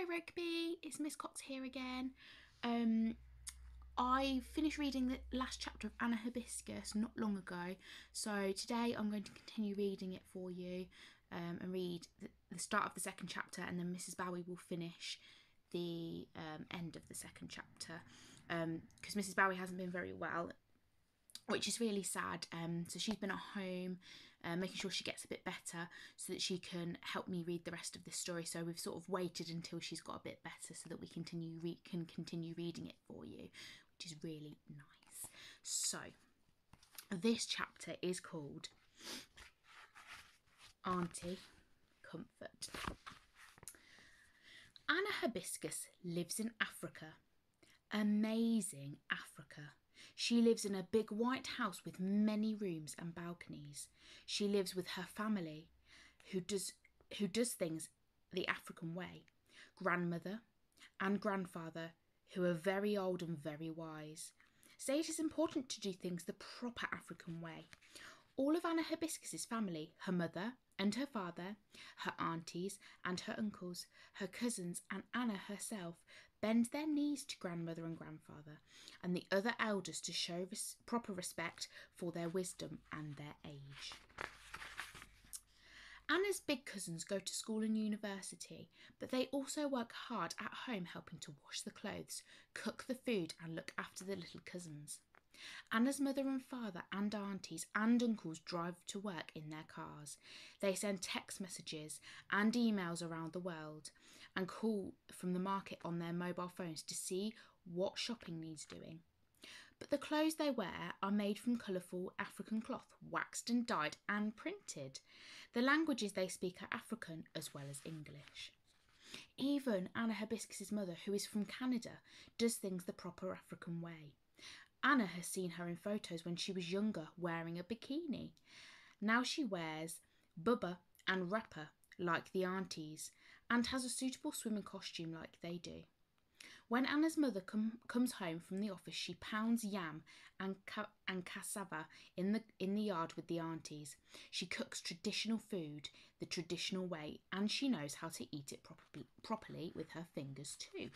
Hi Rugby, it's Miss Cox here again. I finished reading the last chapter of Anna Hibiscus not long ago, so today I'm going to continue reading it for you and read the start of the second chapter, and then Mrs. Bowie will finish the end of the second chapter because Mrs. Bowie hasn't been very well, which is really sad. So she's been at home making sure she gets a bit better so that she can help me read the rest of this story. So we've sort of waited until she's got a bit better so that we can continue reading it for you, which is really nice. So this chapter is called Auntie Comfort. Anna Hibiscus lives in Africa. Amazing Africa. She lives in a big white house with many rooms and balconies. She lives with her family, who does things the African way. Grandmother and grandfather, who are very old and very wise, say it is important to do things the proper African way. All of Anna Hibiscus's family, her mother and her father, her aunties and her uncles, her cousins and Anna herself, bend their knees to grandmother and grandfather and the other elders to show proper respect for their wisdom and their age. Anna's big cousins go to school and university, but they also work hard at home helping to wash the clothes, cook the food and look after the little cousins. Anna's mother and father and aunties and uncles drive to work in their cars. They send text messages and emails around the world and call from the market on their mobile phones to see what shopping needs doing. But the clothes they wear are made from colourful African cloth, waxed and dyed and printed. The languages they speak are African as well as English. Even Anna Hibiscus's mother, who is from Canada, does things the proper African way. Anna has seen her in photos when she was younger wearing a bikini. Now she wears bubba and wrapper like the aunties and has a suitable swimming costume like they do. When Anna's mother comes home from the office, she pounds yam and cassava in the yard with the aunties. She cooks traditional food the traditional way, and she knows how to eat it properly with her fingers too.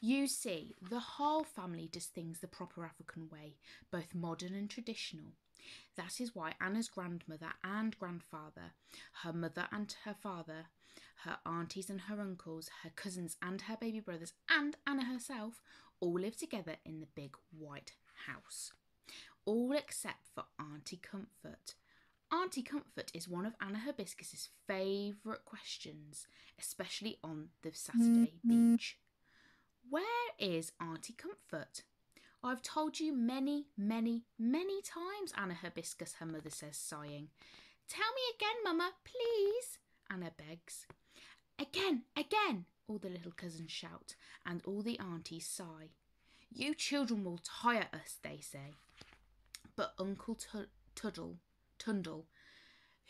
You see, the whole family does things the proper African way, both modern and traditional. That is why Anna's grandmother and grandfather, her mother and her father, her aunties and her uncles, her cousins and her baby brothers, and Anna herself all live together in the big white house. All except for Auntie Comfort. Auntie Comfort is one of Anna Hibiscus's favourite questions, especially on the Saturday beach. Where is Auntie Comfort? I've told you many, many, many times, Anna Hibiscus, her mother says, sighing. Tell me again, Mama, please, Anna begs. Again, again, all the little cousins shout, and all the aunties sigh. You children will tire us, they say. But Uncle Tundle,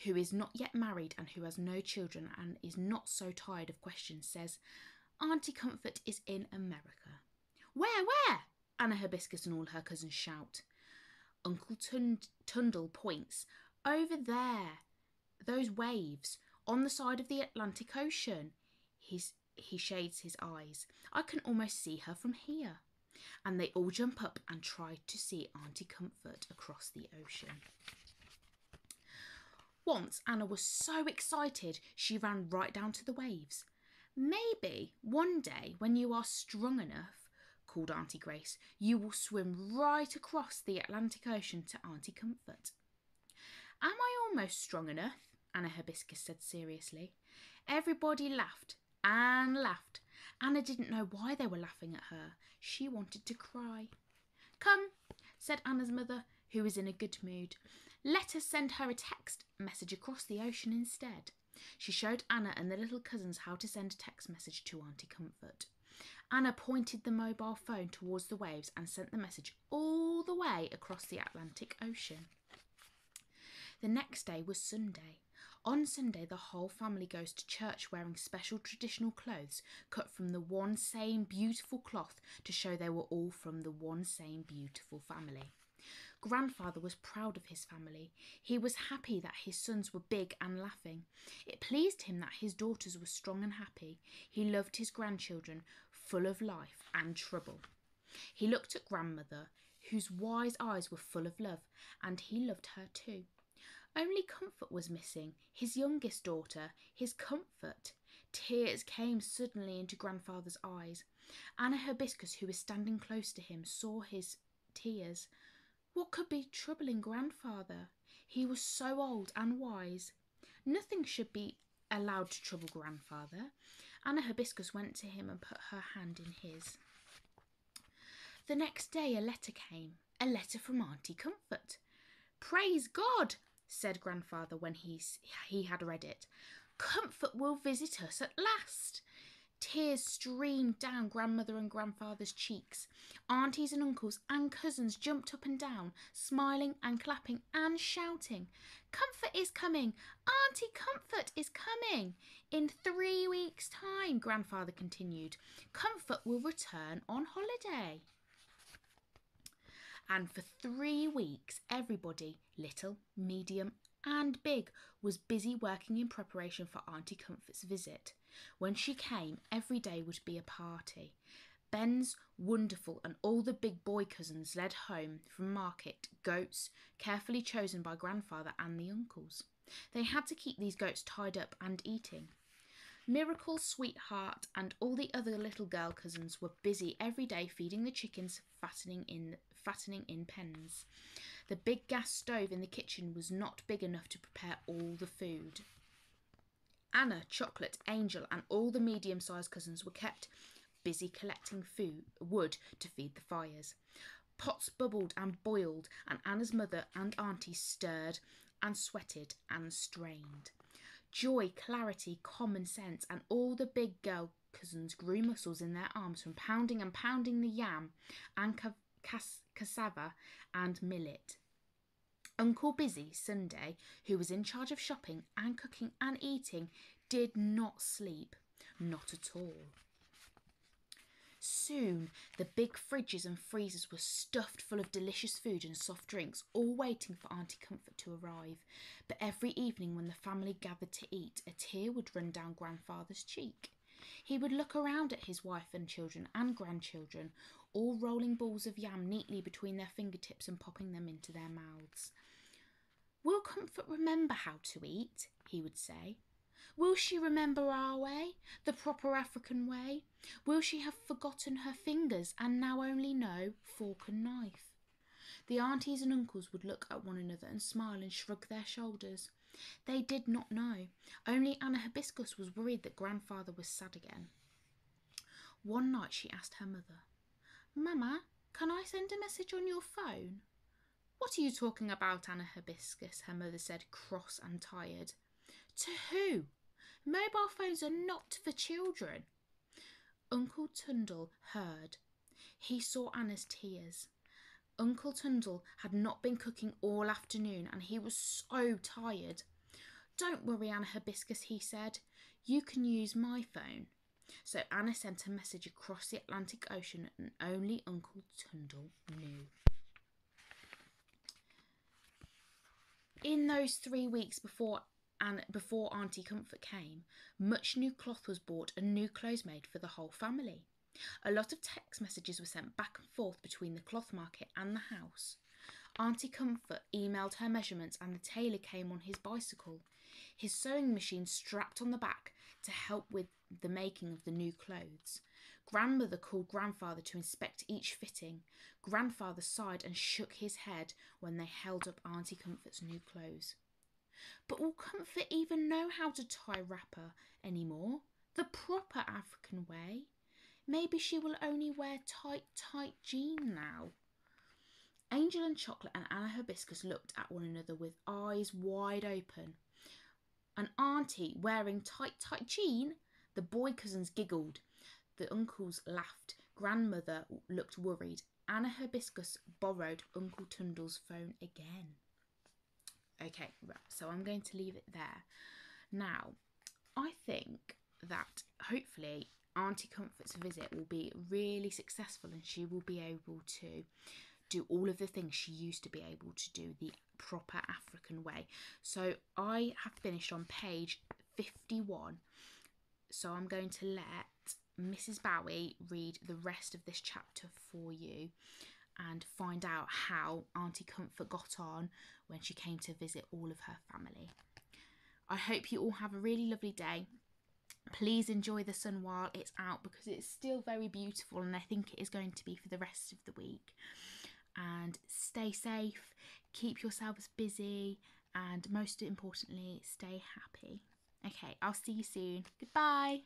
who is not yet married and who has no children and is not so tired of questions, says, Auntie Comfort is in America. Where? Anna Hibiscus and all her cousins shout. Uncle Tundle points. Over there. Those waves. On the side of the Atlantic Ocean. He shades his eyes. I can almost see her from here. And they all jump up and try to see Auntie Comfort across the ocean. Once Anna was so excited she ran right down to the waves. Maybe one day when you are strong enough, called Auntie Grace, you will swim right across the Atlantic Ocean to Auntie Comfort. Am I almost strong enough? Anna Hibiscus said seriously. Everybody laughed and laughed. Anna didn't know why they were laughing at her. She wanted to cry. Come, said Anna's mother, who was in a good mood. Let us send her a text message across the ocean instead. She showed Anna and the little cousins how to send a text message to Auntie Comfort. Anna pointed the mobile phone towards the waves and sent the message all the way across the Atlantic Ocean. The next day was Sunday. On Sunday, the whole family goes to church wearing special traditional clothes cut from the one same beautiful cloth to show they were all from the one same beautiful family. Grandfather was proud of his family. He was happy that his sons were big and laughing. It pleased him that his daughters were strong and happy. He loved his grandchildren, full of life and trouble. He looked at grandmother, whose wise eyes were full of love, and he loved her too. Only Comfort was missing, his youngest daughter, his Comfort. Tears came suddenly into Grandfather's eyes. Anna Hibiscus, who was standing close to him, saw his tears. What could be troubling Grandfather? He was so old and wise. Nothing should be allowed to trouble Grandfather. Anna Hibiscus went to him and put her hand in his. The next day a letter came, a letter from Auntie Comfort. "Praise God," said Grandfather when he had read it. "Comfort will visit us at last." Tears streamed down Grandmother and Grandfather's cheeks. Aunties and uncles and cousins jumped up and down, smiling and clapping and shouting. "Comfort is coming! Auntie Comfort is coming! In 3 weeks' time," Grandfather continued, "Comfort will return on holiday." And for 3 weeks, everybody, little, medium, and big, was busy working in preparation for Auntie Comfort's visit. When she came, every day would be a party. Ben's Wonderful and all the big boy cousins led home from market goats, carefully chosen by Grandfather and the uncles. They had to keep these goats tied up and eating. Miracle, Sweetheart, and all the other little girl cousins were busy every day feeding the chickens, fattening in pens. The big gas stove in the kitchen was not big enough to prepare all the food. Anna, Chocolate, Angel, and all the medium-sized cousins were kept busy collecting wood to feed the fires. Pots bubbled and boiled, and Anna's mother and auntie stirred and sweated and strained. Joy, Clarity, Common Sense, and all the big girl cousins grew muscles in their arms from pounding and pounding the yam and cassava and millet. Uncle Busy, Sunday, who was in charge of shopping and cooking and eating, did not sleep. Not at all. Soon the big fridges and freezers were stuffed full of delicious food and soft drinks, all waiting for Auntie Comfort to arrive. But every evening when the family gathered to eat, a tear would run down Grandfather's cheek. He would look around at his wife and children and grandchildren, all rolling balls of yam neatly between their fingertips and popping them into their mouths. "Will Comfort remember how to eat?" he would say. "Will she remember our way, the proper African way? Will she have forgotten her fingers and now only know fork and knife?" The aunties and uncles would look at one another and smile and shrug their shoulders. They did not know. Only Anna Hibiscus was worried that Grandfather was sad again. One night she asked her mother, "Mama, can I send a message on your phone?" "What are you talking about, Anna Hibiscus?" her mother said, cross and tired. "To who? Mobile phones are not for children." Uncle Tundle heard. He saw Anna's tears. Uncle Tundle had not been cooking all afternoon and he was so tired. "Don't worry, Anna Hibiscus," he said. "You can use my phone." So Anna sent a message across the Atlantic Ocean and only Uncle Tundle knew. In those 3 weeks before Auntie Comfort came, much new cloth was bought and new clothes made for the whole family. A lot of text messages were sent back and forth between the cloth market and the house. Auntie Comfort emailed her measurements and the tailor came on his bicycle, his sewing machine strapped on the back to help with the making of the new clothes. Grandmother called Grandfather to inspect each fitting. Grandfather sighed and shook his head when they held up Auntie Comfort's new clothes. "But will Comfort even know how to tie wrapper anymore? The proper African way? Maybe she will only wear tight jean now." Angel and Chocolate and Anna Hibiscus looked at one another with eyes wide open. An auntie wearing tight jean? The boy cousins giggled. The uncles laughed. Grandmother looked worried. Anna Hibiscus borrowed Uncle Tundle's phone again. Okay, right, so I'm going to leave it there. Now, I think that hopefully Auntie Comfort's visit will be really successful and she will be able to do all of the things she used to be able to do the proper African way. So I have finished on page 51. So I'm going to let Mrs. Bowie read the rest of this chapter for you and find out how Auntie Comfort got on when she came to visit all of her family. I hope you all have a really lovely day. Please enjoy the sun while it's out, because it's still very beautiful, and I think it is going to be for the rest of the week. And stay safe, keep yourselves busy, and most importantly, stay happy. Okay, I'll see you soon. Goodbye.